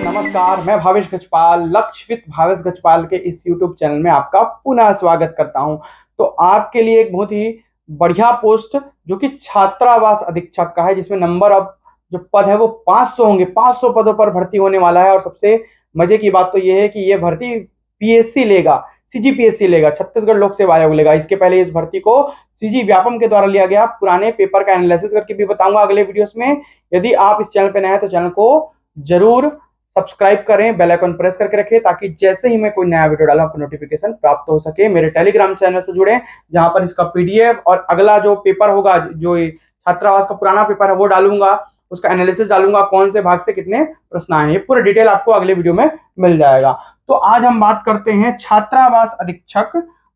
नमस्कार, मैं भावेश गजपाल, लक्ष्य विद भावेश गजपाल के इस YouTube चैनल में आपका पुनः स्वागत करता हूं। तो आपके लिए एक बहुत ही बढ़िया पोस्ट जो कि छात्रावास अधीक्षक का है, जिसमें नंबर ऑफ जो पद है वो 500 होंगे। 500 पदों पर भर्ती होने वाला है। और सबसे मजे की बात तो ये है कि ये भर्ती पीएससी लेगा, सीजीपीएससी लेगा, छत्तीसगढ़ लोक सेवा आयोग लेगा। इसके पहले इस भर्ती को सीजी व्यापम के द्वारा लिया गया। पुराने पेपर का एनालिसिस करके भी बताऊंगा अगले वीडियोस में। यदि आप इस चैनल पर नए हैं तो चैनल को जरूर सब्सक्राइब करें, बेल आइकन प्रेस करके रखें, ताकि जैसे ही मैं कोई नया वीडियो डालूं आपको नोटिफिकेशन प्राप्त हो सके। मेरे टेलीग्राम चैनल से जुड़े, जहां पर इसका पीडीएफ और अगला जो पेपर होगा, जो छात्रावास का पुराना पेपर है वो डालूंगा, उसका एनालिसिस डालूंगा, कौन से भाग से कितने प्रश्न आए हैं, ये पूरा डिटेल आपको अगले वीडियो में मिल जाएगा। तो आज हम बात करते हैं छात्रावास अधीक्षक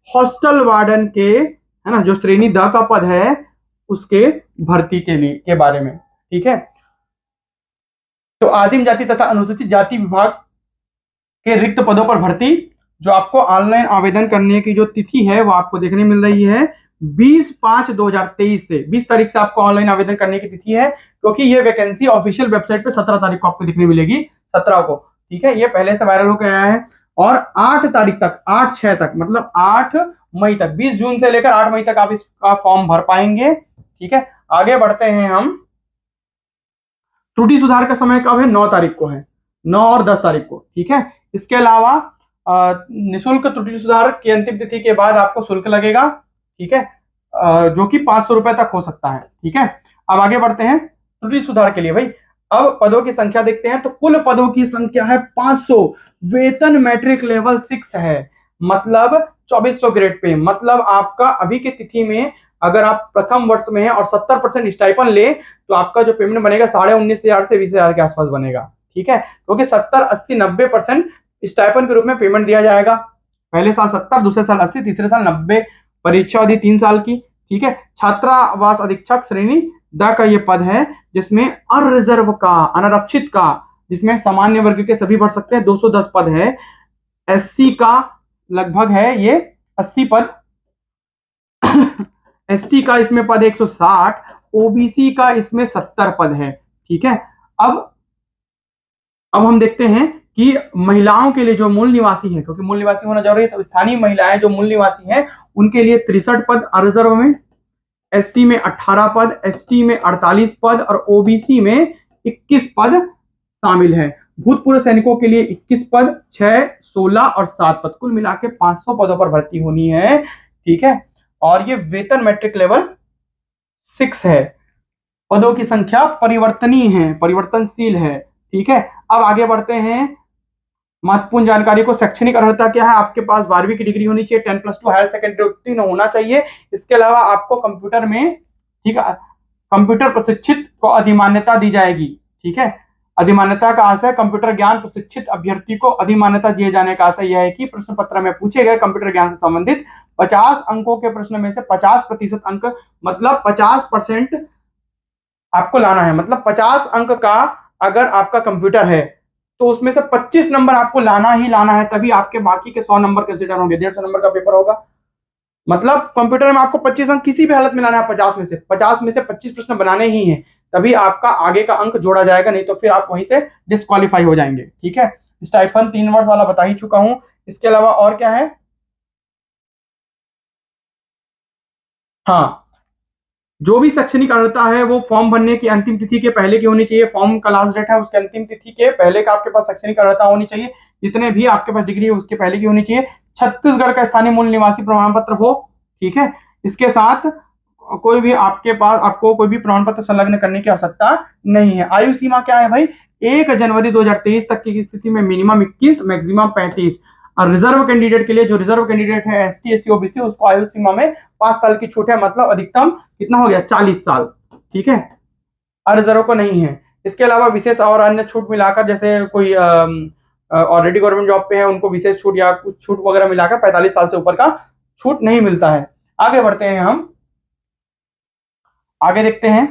हॉस्टल वार्डन के, है ना, जो श्रेणी द का पद है उसके भर्ती के बारे में। ठीक है, तो आदिम जाति तथा अनुसूचित जाति विभाग के रिक्त पदों पर भर्ती, जो आपको ऑनलाइन आवेदन करने की जो तिथि है वो आपको देखने मिल रही है 20/5/2023 से। 20 तारीख से आपको ऑनलाइन आवेदन करने की तिथि है, क्योंकि ये वैकेंसी ऑफिशियल वेबसाइट पे 17 तारीख को आपको देखने मिलेगी, 17 को। ठीक है, ये पहले से वायरल होकर आया है। और 8 तारीख तक, 8/6 तक, मतलब 8 मई तक, 20 जून से लेकर 8 मई तक आप इसका फॉर्म भर पाएंगे। ठीक है, आगे बढ़ते हैं हम। त्रुटि सुधार का समय कब है? 9 तारीख को है, 9 और 10 तारीख को। ठीक है, इसके अलावा निःशुल्क त्रुटि सुधार की अंतिम तिथि के बाद आपको शुल्क लगेगा। ठीक है, जो कि 500 रुपए तक हो सकता है। ठीक है, अब आगे बढ़ते हैं त्रुटि सुधार के लिए। भाई अब पदों की संख्या देखते हैं, तो कुल पदों की संख्या है 500। वेतन मैट्रिक लेवल 6 है, मतलब 2400 ग्रेड पे। मतलब आपका अभी की तिथि में अगर आप प्रथम वर्ष में हैं और 70% स्टाइपन ले, तो आपका जो पेमेंट बनेगा 19,500 से 20,000 के आसपास बनेगा। ठीक है, क्योंकि 70, 80, 90% स्टाइपन के रूप में पेमेंट दिया जाएगा। पहले साल 70, दूसरे साल 80, तीसरे साल 90। परीक्षा अवधि 3 साल की। ठीक है, छात्रावास अधीक्षक श्रेणी द का ये पद है, जिसमें अरिजर्व का, अनारक्षित का, जिसमें सामान्य वर्ग के सभी भर सकते हैं, 210 पद है। एससी का लगभग है ये 80 पद। एसटी का इसमें पद 160, ओबीसी का इसमें 70 पद है। ठीक है, अब हम देखते हैं कि महिलाओं के लिए जो मूल निवासी है, क्योंकि मूल निवासी होना जरूरी है, तो स्थानीय महिलाएं जो मूल निवासी हैं उनके लिए 63 पद रिजर्व में, एससी में 18 पद, एसटी में 48 पद और ओबीसी में 21 पद शामिल है। भूतपूर्व सैनिकों के लिए 21 पद, 6, 16 और 7 पद, कुल मिला के 500 पदों पर भर्ती होनी है। ठीक है, और ये वेतन मैट्रिक लेवल 6 है। पदों की संख्या परिवर्तनीय है, परिवर्तनशील है। ठीक है, अब आगे बढ़ते हैं। महत्वपूर्ण जानकारी को, शैक्षणिक अर्हता क्या है? आपके पास 12वीं की डिग्री होनी चाहिए, 10+2 हायर सेकेंडरी उत्तीर्ण होना चाहिए। इसके अलावा आपको कंप्यूटर में, ठीक है, कंप्यूटर प्रशिक्षित को अधिमान्यता दी जाएगी। ठीक है, अधिमान्यता का आशय कंप्यूटर ज्ञान प्रशिक्षित अभ्यर्थी को अधिमान्यता दिए जाने का आशय यह है कि प्रश्न पत्र में पूछे गए कंप्यूटर ज्ञान से संबंधित 50 अंकों के प्रश्न में से 50% अंक, मतलब 50% आपको लाना है। मतलब 50 अंक का अगर आपका कंप्यूटर है तो उसमें से 25 नंबर आपको लाना ही लाना है, तभी आपके बाकी के 100 नंबर कंसिडर होंगे। 150 नंबर का पेपर होगा, मतलब कंप्यूटर में आपको 25 अंक किसी भी हालत में लाना है। 50 में से 25 प्रश्न बनाने ही हैं, तभी आपका आगे का अंक जोड़ा जाएगा, नहीं तो फिर आप वहीं से डिस्क्वालीफाई हो जाएंगे। ठीक है, स्टाइफन 3 वर्ष वाला बता ही चुका हूं। इसके अलावा और क्या है? हाँ, जो भी शैक्षणिक अर्हता है वो फॉर्म भरने की अंतिम तिथि के पहले की होनी चाहिए। फॉर्म का लास्ट डेट है, उसके अंतिम तिथि के पहले का आपके पास शैक्षणिक अर्हता होनी चाहिए। जितने भी आपके पास डिग्री है उसके पहले की होनी चाहिए। छत्तीसगढ़ का स्थानीय मूल निवासी प्रमाण पत्र हो। ठीक है, इसके साथ कोई भी आपके पास, आपको कोई भी प्रमाण पत्र संलग्न करने की आवश्यकता नहीं है। आयु सीमा क्या है भाई? 1 जनवरी 2023 तक की स्थिति में मिनिमम 21, मैक्सिमम 35। और रिजर्व कैंडिडेट के लिए, जो रिजर्व कैंडिडेट है एसटी, एससी, ओबीसी, उसको आयु सीमा में 5 साल की छूट है, मतलब अधिकतम कितना हो गया? 40 साल। ठीक है, अरिजर्व को नहीं है। इसके अलावा विशेष और अन्य छूट मिलाकर, जैसे कोई ऑलरेडी गवर्नमेंट जॉब पे है उनको विशेष छूट या कुछ छूट वगैरह मिलाकर 45 साल से ऊपर का छूट नहीं मिलता है। आगे बढ़ते हैं, हम आगे देखते हैं।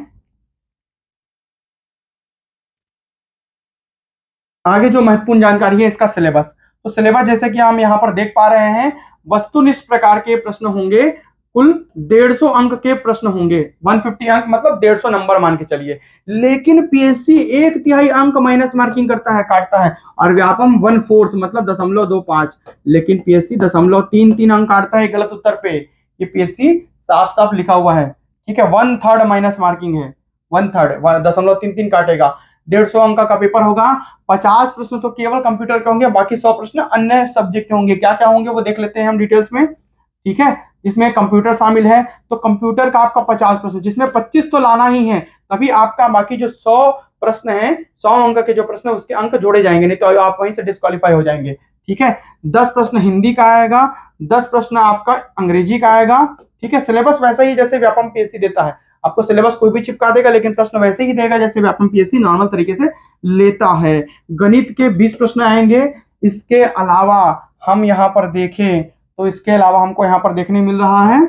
आगे जो महत्वपूर्ण जानकारी है इसका सिलेबस। तो सिलेबस जैसे कि हम यहाँ पर देख पा रहे हैं, वस्तुनिष्ठ प्रकार के प्रश्न होंगे। कुल 150 अंक के प्रश्न होंगे। 150 अंक मतलब 150 नंबर मान के चलिए। लेकिन पीएससी 1/3 अंक माइनस मार्किंग करता है, काटता है। और व्यापम 1/4 मतलब 0.25, लेकिन पीएससी 0.33 अंक काटता है गलत उत्तर पे। ये पीएससी साफ साफ लिखा हुआ है, ठीक है। 1/3 माइनस मार्किंग है, 1/3 0.33 काटेगा। 150 अंक का पेपर होगा। 50 प्रश्न तो केवल कंप्यूटर के होंगे, बाकी 100 प्रश्न अन्य सब्जेक्ट के होंगे। क्या क्या होंगे वो देख लेते हैं हम डिटेल्स में, ठीक है। इसमें कंप्यूटर शामिल है, तो कंप्यूटर का आपका 50 प्रश्न, जिसमें 25 तो लाना ही है, तभी आपका बाकी जो 100 प्रश्न है, 100 अंक के जो प्रश्न है उसके अंक जोड़े जाएंगे, नहीं तो आप वहीं से डिस्क्वालीफाई हो जाएंगे, ठीक है। 10 प्रश्न हिंदी का आएगा, 10 प्रश्न आपका अंग्रेजी का आएगा, ठीक है। सिलेबस वैसा ही जैसे व्यापम पीएससी देता है, आपको सिलेबस कोई भी चिपका देगा, लेकिन प्रश्न वैसे ही देगा जैसे व्यापम पीएससी नॉर्मल तरीके से लेता है। गणित के 20 प्रश्न आएंगे। इसके अलावा हम यहाँ पर देखें तो इसके अलावा हमको यहाँ पर देखने मिल रहा है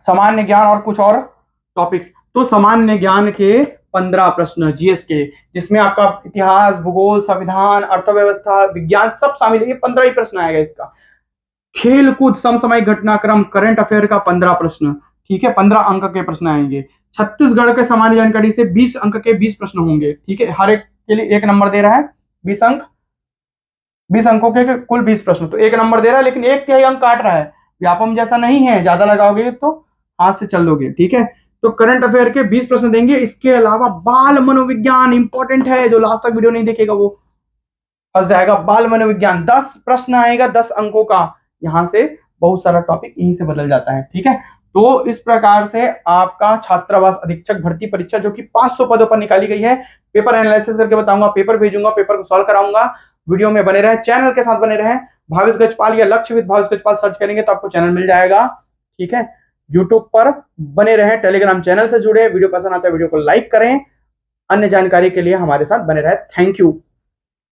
सामान्य ज्ञान और कुछ और टॉपिक्स। तो सामान्य ज्ञान के 15 प्रश्न जीएस के, जिसमें आपका इतिहास, भूगोल, संविधान, अर्थव्यवस्था, विज्ञान सब शामिल है। ये 15 ही प्रश्न आएगा इसका। खेल कूद, समसामयिक घटनाक्रम, करंट अफेयर का 15 प्रश्न, ठीक है। 15 अंक के प्रश्न आएंगे। छत्तीसगढ़ के सामान्य जानकारी से 20 अंक के 20 प्रश्न होंगे, ठीक है। हर एक के लिए 1 नंबर दे रहा है, 20 अंक, 20 अंकों के कुल 20 प्रश्न, तो 1 नंबर दे रहा है, लेकिन 1/3 अंक काट रहा है। व्यापम जैसा नहीं है, ज्यादा लगाओगे तो हाथ से चल दोगे, ठीक है। तो करंट अफेयर के 20 प्रश्न देंगे। इसके अलावा बाल मनोविज्ञान इंपॉर्टेंट है, जो लास्ट तक वीडियो नहीं देखेगा वो फंस जाएगा। बाल मनोविज्ञान 10 प्रश्न आएगा, 10 अंकों का। यहां से बहुत सारा टॉपिक यहीं से बदल जाता है, ठीक है। तो इस प्रकार से आपका छात्रावास अधीक्षक भर्ती परीक्षा, जो कि 500 पदों पर निकाली गई है, पेपर एनालिसिस करके बताऊंगा, पेपर भेजूंगा, पेपर को सॉल्व कराऊंगा। वीडियो में बने रहे, चैनल के साथ बने रहे। भावेश गजपाल या लक्ष्य विद भावेश गजपाल सर्च करेंगे तो आपको चैनल मिल जाएगा, ठीक है। यूट्यूब पर बने रहे, टेलीग्राम चैनल से जुड़े। वीडियो पसंद आता है वीडियो को लाइक करें। अन्य जानकारी के लिए हमारे साथ बने रहे। Thank you.